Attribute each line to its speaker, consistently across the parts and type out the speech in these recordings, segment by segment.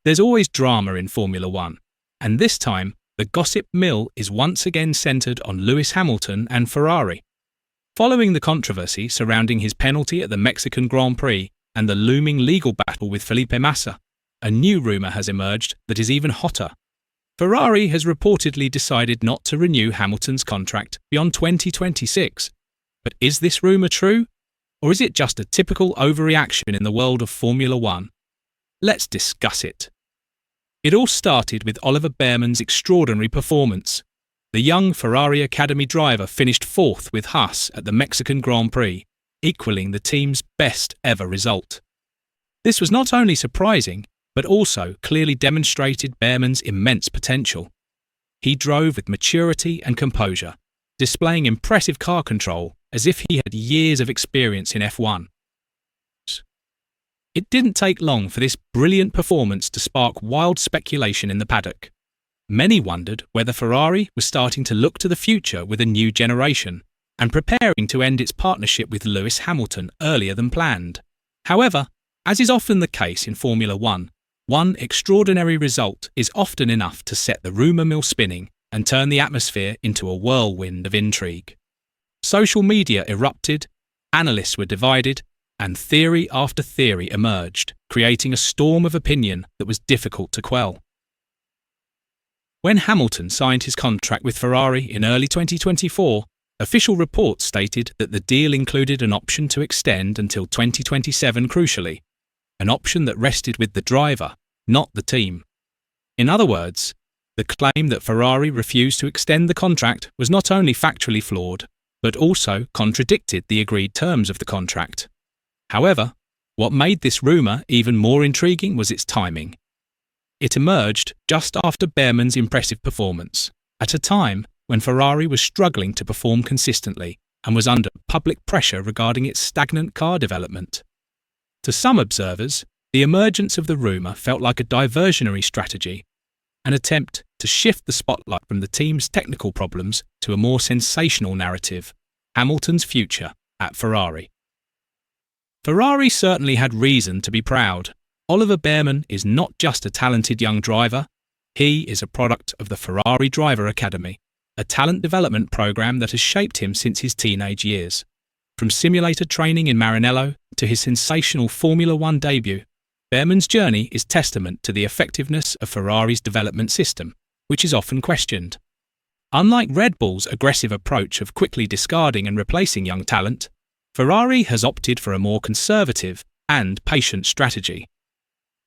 Speaker 1: There's always drama in Formula One, and this time the gossip mill is once again centred on Lewis Hamilton and Ferrari. Following the controversy surrounding his penalty at the Mexican Grand Prix and the looming legal battle with Felipe Massa, a new rumour has emerged that is even hotter. Ferrari has reportedly decided not to renew Hamilton's contract beyond 2026. But is this rumour true? Or is it just a typical overreaction in the world of Formula One? Let's discuss it. It all started with Oliver Bearman's extraordinary performance. The young Ferrari Academy driver finished fourth with Haas at the Mexican Grand Prix, equalling the team's best ever result. This was not only surprising, but also clearly demonstrated Bearman's immense potential. He drove with maturity and composure, displaying impressive car control as if he had years of experience in F1. It didn't take long for this brilliant performance to spark wild speculation in the paddock. Many wondered whether Ferrari was starting to look to the future with a new generation and preparing to end its partnership with Lewis Hamilton earlier than planned. However, as is often the case in Formula One, one extraordinary result is often enough to set the rumour mill spinning and turn the atmosphere into a whirlwind of intrigue. Social media erupted, analysts were divided, and theory after theory emerged, creating a storm of opinion that was difficult to quell. When Hamilton signed his contract with Ferrari in early 2024, official reports stated that the deal included an option to extend until 2027 crucially, an option that rested with the driver, not the team. In other words, the claim that Ferrari refused to extend the contract was not only factually flawed, but also contradicted the agreed terms of the contract. However, what made this rumour even more intriguing was its timing. It emerged just after Bearman's impressive performance, at a time when Ferrari was struggling to perform consistently and was under public pressure regarding its stagnant car development. To some observers, the emergence of the rumour felt like a diversionary strategy, an attempt to shift the spotlight from the team's technical problems to a more sensational narrative, Hamilton's future at Ferrari. Ferrari certainly had reason to be proud. Oliver Bearman is not just a talented young driver, he is a product of the Ferrari Driver Academy, a talent development program that has shaped him since his teenage years. From simulator training in Maranello to his sensational Formula One debut, Bearman's journey is testament to the effectiveness of Ferrari's development system, which is often questioned. Unlike Red Bull's aggressive approach of quickly discarding and replacing young talent, Ferrari has opted for a more conservative and patient strategy.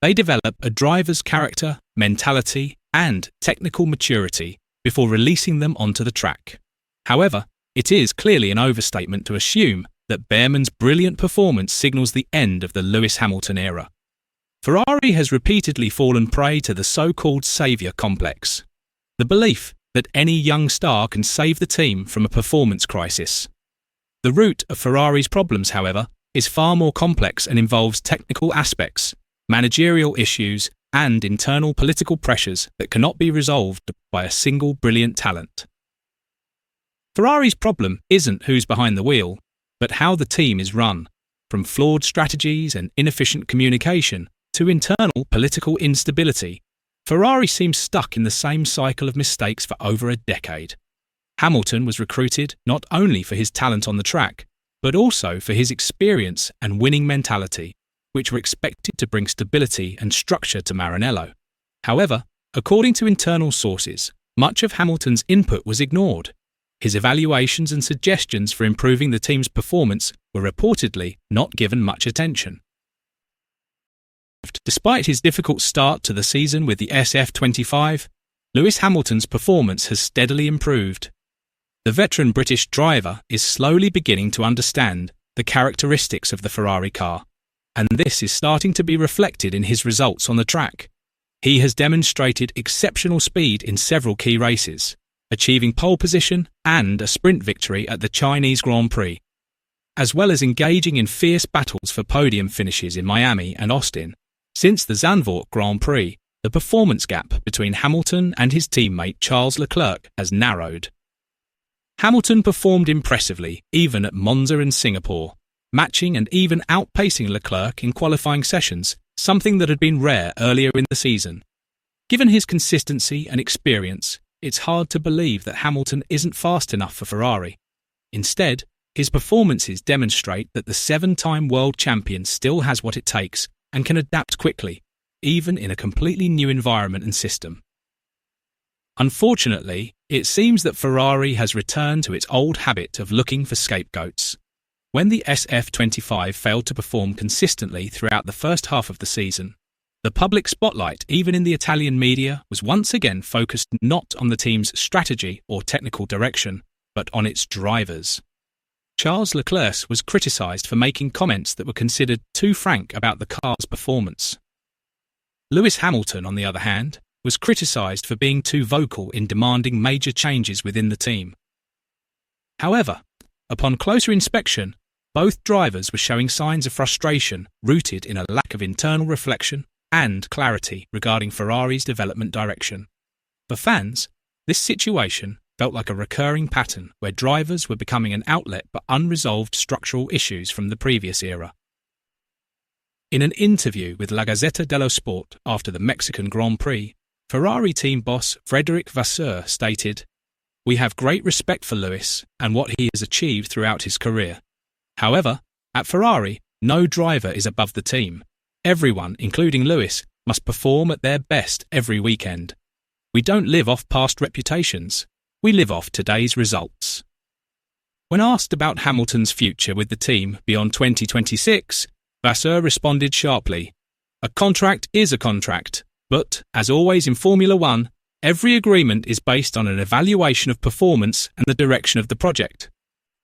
Speaker 1: They develop a driver's character, mentality, and technical maturity before releasing them onto the track. However, it is clearly an overstatement to assume that Bearman's brilliant performance signals the end of the Lewis Hamilton era. Ferrari has repeatedly fallen prey to the so-called saviour complex, the belief that any young star can save the team from a performance crisis. The root of Ferrari's problems, however, is far more complex and involves technical aspects, managerial issues, and internal political pressures that cannot be resolved by a single brilliant talent. Ferrari's problem isn't who's behind the wheel, but how the team is run, from flawed strategies and inefficient communication to internal political instability. Ferrari seems stuck in the same cycle of mistakes for over a decade. Hamilton was recruited not only for his talent on the track, but also for his experience and winning mentality, which were expected to bring stability and structure to Maranello. However, according to internal sources, much of Hamilton's input was ignored. His evaluations and suggestions for improving the team's performance were reportedly not given much attention. Despite his difficult start to the season with the SF25, Lewis Hamilton's performance has steadily improved. The veteran British driver is slowly beginning to understand the characteristics of the Ferrari car, and this is starting to be reflected in his results on the track. He has demonstrated exceptional speed in several key races, achieving pole position and a sprint victory at the Chinese Grand Prix, as well as engaging in fierce battles for podium finishes in Miami and Austin. Since the Zandvoort Grand Prix, the performance gap between Hamilton and his teammate Charles Leclerc has narrowed. Hamilton performed impressively even at Monza and Singapore, matching and even outpacing Leclerc in qualifying sessions, something that had been rare earlier in the season. Given his consistency and experience, it's hard to believe that Hamilton isn't fast enough for Ferrari. Instead, his performances demonstrate that the 7-time world champion still has what it takes and can adapt quickly, even in a completely new environment and system. Unfortunately, it seems that Ferrari has returned to its old habit of looking for scapegoats. When the SF25 failed to perform consistently throughout the first half of the season, the public spotlight, even in the Italian media, was once again focused not on the team's strategy or technical direction, but on its drivers. Charles Leclerc was criticised for making comments that were considered too frank about the car's performance. Lewis Hamilton, on the other hand, was criticised for being too vocal in demanding major changes within the team. However, upon closer inspection, both drivers were showing signs of frustration rooted in a lack of internal reflection and clarity regarding Ferrari's development direction. For fans, this situation felt like a recurring pattern where drivers were becoming an outlet for unresolved structural issues from the previous era. In an interview with La Gazzetta dello Sport after the Mexican Grand Prix, Ferrari team boss Frederic Vasseur stated, "We have great respect for Lewis and what he has achieved throughout his career. However, at Ferrari, no driver is above the team. Everyone, including Lewis, must perform at their best every weekend. We don't live off past reputations. We live off today's results." When asked about Hamilton's future with the team beyond 2026, Vasseur responded sharply, "A contract is a contract, but, as always in Formula One, every agreement is based on an evaluation of performance and the direction of the project.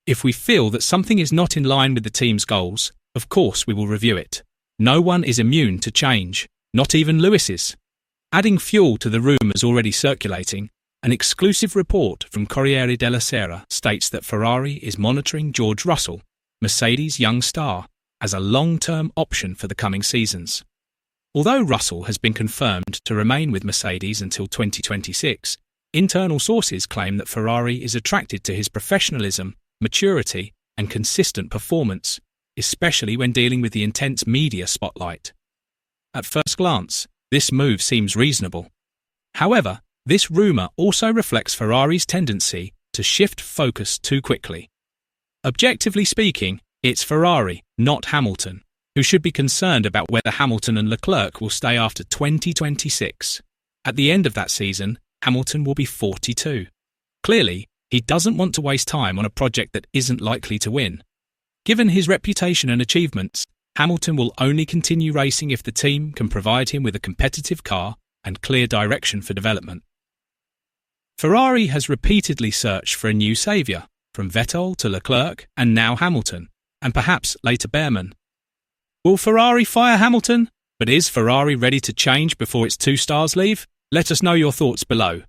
Speaker 1: If we feel that something is not in line with the team's goals, of course we will review it. No one is immune to change, not even Lewis is." Adding fuel to the rumours already circulating, an exclusive report from Corriere della Sera states that Ferrari is monitoring George Russell, Mercedes' young star, as a long-term option for the coming seasons. Although Russell has been confirmed to remain with Mercedes until 2026, internal sources claim that Ferrari is attracted to his professionalism, maturity, and consistent performance, especially when dealing with the intense media spotlight. At first glance, this move seems reasonable. However, this rumour also reflects Ferrari's tendency to shift focus too quickly. Objectively speaking, it's Ferrari, not Hamilton, who should be concerned about whether Hamilton and Leclerc will stay after 2026. At the end of that season, Hamilton will be 42. Clearly, he doesn't want to waste time on a project that isn't likely to win. Given his reputation and achievements, Hamilton will only continue racing if the team can provide him with a competitive car and clear direction for development. Ferrari has repeatedly searched for a new saviour, from Vettel to Leclerc and now Hamilton, and perhaps later Bearman. Will Ferrari fire Hamilton? But is Ferrari ready to change before its 2 stars leave? Let us know your thoughts below.